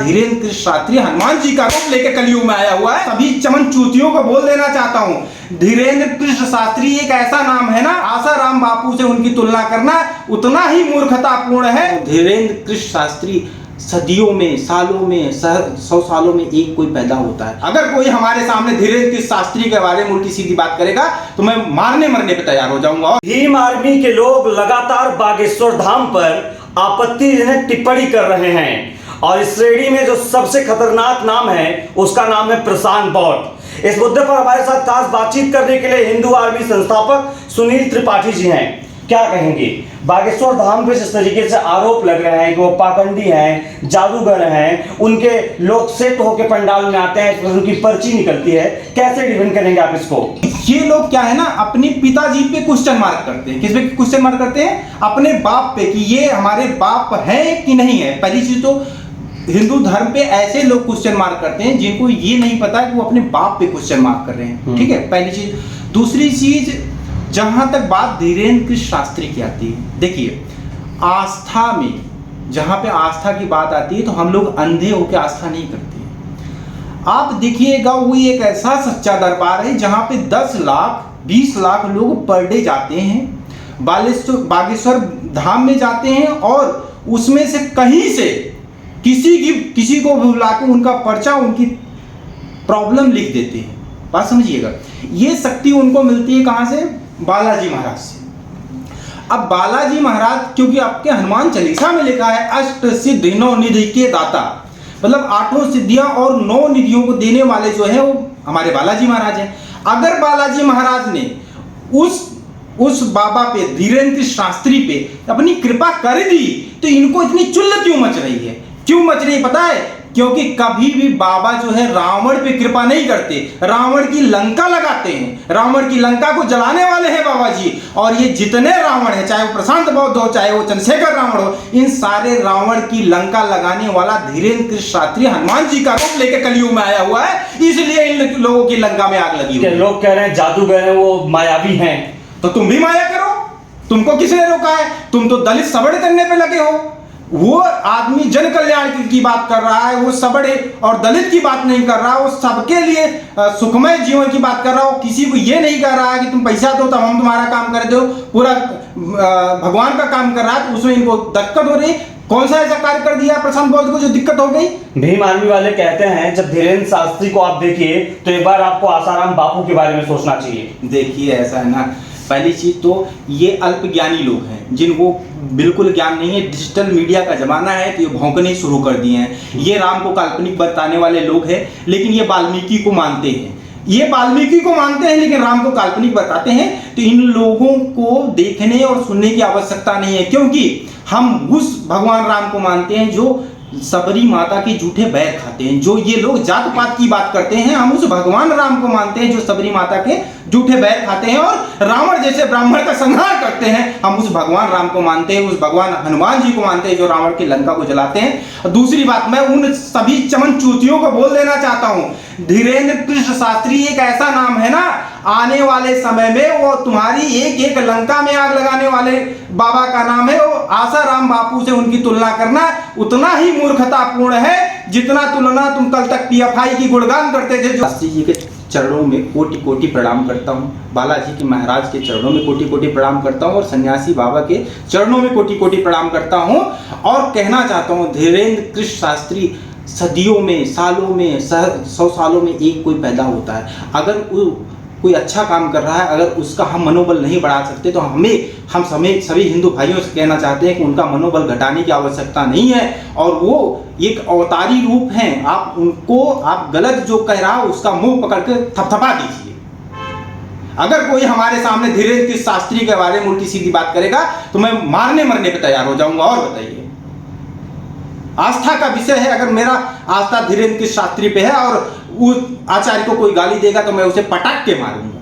धीरेन्द्र कृष्ण शास्त्री हनुमान जी का रूप लेकर कलयुग में आया हुआ है। सभी चमन चूतियों को बोल देना चाहता हूँ, धीरेन्द्र कृष्ण शास्त्री एक ऐसा नाम है ना, आसाराम बापू से उनकी तुलना करना उतना ही मूर्खतापूर्ण है। धीरेन्द्र कृष्ण शास्त्री सदियों में, सालों में, 100 सालों में एक कोई पैदा होता है। अगर कोई हमारे सामने धीरेन्द्र कृष्ण शास्त्री के बारे में उल्टी सीधी बात करेगा तो मैं मारने मरने पे तैयार हो जाऊंगा। भीम आर्मी के लोग लगातार बागेश्वर धाम पर आपत्तिजनक टिप्पणी कर रहे हैं और इस श्रेणी में जो सबसे खतरनाक नाम है उसका नाम है प्रशांत बॉट। इस मुद्दे पर हमारे साथ खास बातचीत करने के लिए हिंदू आर्मी संस्थापक सुनील त्रिपाठी जी हैं। क्या कहेंगे? बागेश्वर धाम पे जिस तरीके से आरोप लग रहे हैं कि वो पाखंडी हैं, जादूगर हैं, उनके लोग सेट होकर पंडाल में आते हैं, उनकी पर्ची निकलती है, कैसे डिफेंड करेंगे आप इसको? ये लोग क्या है ना, अपने पिताजी पे क्वेश्चन मार्क करते हैं। किस पे क्वेश्चन मार्क करते हैं? अपने बाप पे, कि ये हमारे बाप है कि नहीं है। पहली चीज तो हिंदू धर्म पे ऐसे लोग क्वेश्चन मार्क करते हैं जिनको ये नहीं पता कि वो अपने बाप पे क्वेश्चन मार्क कर रहे हैं। ठीक है, पहली चीज। दूसरी चीज, जहां तक बात धीरेन्द्र कृष्ण शास्त्री की आती है, देखिए आस्था में, जहां पे आस्था की बात आती है तो हम लोग अंधे होकर आस्था नहीं करते। आप देखिएगा, वो एक ऐसा सच्चा दरबार है जहां पे 10 लाख 20 लाख लोग पर डे जाते हैं, बागेश्वर धाम में जाते हैं और उसमें से कहीं से किसी को बुला के उनका पर्चा, उनकी प्रॉब्लम लिख देते हैं। बात समझिएगा, ये शक्ति उनको मिलती है कहां से? बालाजी महाराज से। अब बालाजी महाराज, क्योंकि आपके हनुमान चालीसा में लिखा है अष्ट सिद्धि 9 निधि के दाता, मतलब 8 सिद्धियां और 9 निधियों को देने वाले जो है वो हमारे बालाजी महाराज हैं। अगर बालाजी महाराज ने उस बाबा पे, धीरेन्द्र कृष्ण शास्त्री पे अपनी कृपा कर दी तो इनको इतनी चुल्ल क्यों मच रही है? क्यों मच रही पता है? क्योंकि कभी भी बाबा जो है रावण पे कृपा नहीं करते, रावण की लंका लगाते हैं। रावण की लंका को जलाने वाले हैं बाबा जी। और ये जितने रावण है, चाहे वो प्रशांत बौद्ध हो, चाहे वो चंद्रशेखर रावण हो, इन सारे रावण की लंका लगाने वाला धीरेन्द्र कृष्ण शास्त्री हनुमान जी का रूप लेकर कलयुग में आया हुआ है, इसलिए इन लोगों की लंका में आग लगी हुई है। लोग कह रहे हैं जादूगर हैं, वो मायावी हैं, तो तुम भी माया करो। तुमको किसने रोका है? तुम तो दलित सबड़ करने पे लगे हो। वो आदमी जन कल्याण की बात कर रहा है, वो सबड़े और दलित की बात नहीं कर रहा, वो सबके लिए सुखमय जीवन की बात कर रहा हो। किसी को ये नहीं कर रहा है कि तुम पैसा दो तब हम तुम्हारा काम कर दो, पूरा भगवान का काम कर रहा है, तो उसमें इनको दिक्कत हो रही। कौन सा ऐसा कार्य कर दिया प्रशांत बौद्ध को जो दिक्कत हो गई? भीम आर्मी वाले कहते हैं जब धीरेन्द्र शास्त्री को आप देखिए तो एक बार आपको आसाराम बापू के बारे में सोचना चाहिए। देखिए ऐसा है ना, पहली चीज तो ये अल्पज्ञानी लोग हैं जिनको बिल्कुल ज्ञान नहीं है। डिजिटल मीडिया का जमाना है तो ये भौंकने शुरू कर दिए हैं। ये राम को काल्पनिक बताने वाले लोग हैं, लेकिन ये वाल्मीकि को मानते हैं। ये वाल्मीकि को मानते हैं लेकिन राम को काल्पनिक बताते हैं। तो इन लोगों को देखने और सुनने की आवश्यकता नहीं है, क्योंकि हम उस भगवान राम को मानते हैं जो सबरी माता के झूठे बैर खाते हैं। जो ये लोग जात पात की बात करते हैं, हम उस भगवान राम को मानते हैं जो सबरी माता के झूठे बैर खाते हैं और रावण जैसे ब्राह्मण का संहार करते हैं। हम उस भगवान राम को मानते हैं, उस भगवान हनुमान जी को मानते हैं जो रावण की लंका को जलाते हैं। और दूसरी बात, मैं उन सभी चमन चूतियों को बोल देना चाहता हूँ, धीरेन्द्र कृष्ण शास्त्री एक ऐसा नाम है ना, आने वाले समय में वो तुम्हारी एक एक लंका में आग लगाने वाले बाबा का नाम है। वो आसाराम बापू से उनकी तुलना करना उतना ही मूर्खतापूर्ण है जितना तुलना तुम कल तक पीएफआई की गुणगान करते थे। जो शास्त्री जी के चरणों में कोटि कोटि प्रणाम करता हूँ, बालाजी के महाराज के चरणों में कोटि कोटि प्रणाम करता हूँ और सन्यासी बाबा के चरणों में कोटि कोटि प्रणाम करता हूँ। और कहना चाहता हूँ, धीरेन्द्र कृष्ण शास्त्री सदियों में, सालों में, 100 सालों में एक कोई पैदा होता है। अगर कोई अच्छा काम कर रहा है, अगर उसका हम मनोबल नहीं बढ़ा सकते तो हम सभी हिंदू भाइयों से कहना चाहते हैं कि उनका मनोबल घटाने की आवश्यकता नहीं है। और वो एक अवतारी रूप हैं, आप उनको, आप गलत जो कह रहा है उसका मुंह पकड़ के थपथपा दीजिए। अगर कोई हमारे सामने धीरेन्द्र कृष्ण शास्त्री के बारे में उल्टी सीधी बात करेगा तो मैं मारने मरने पे तैयार हो जाऊंगा। और बताइए, आस्था का विषय है। अगर मेरा आस्था धीरेन्द्र कृष्ण शास्त्री पे है और उस आचार्य को कोई गाली देगा तो मैं उसे पटक के मारूंगा।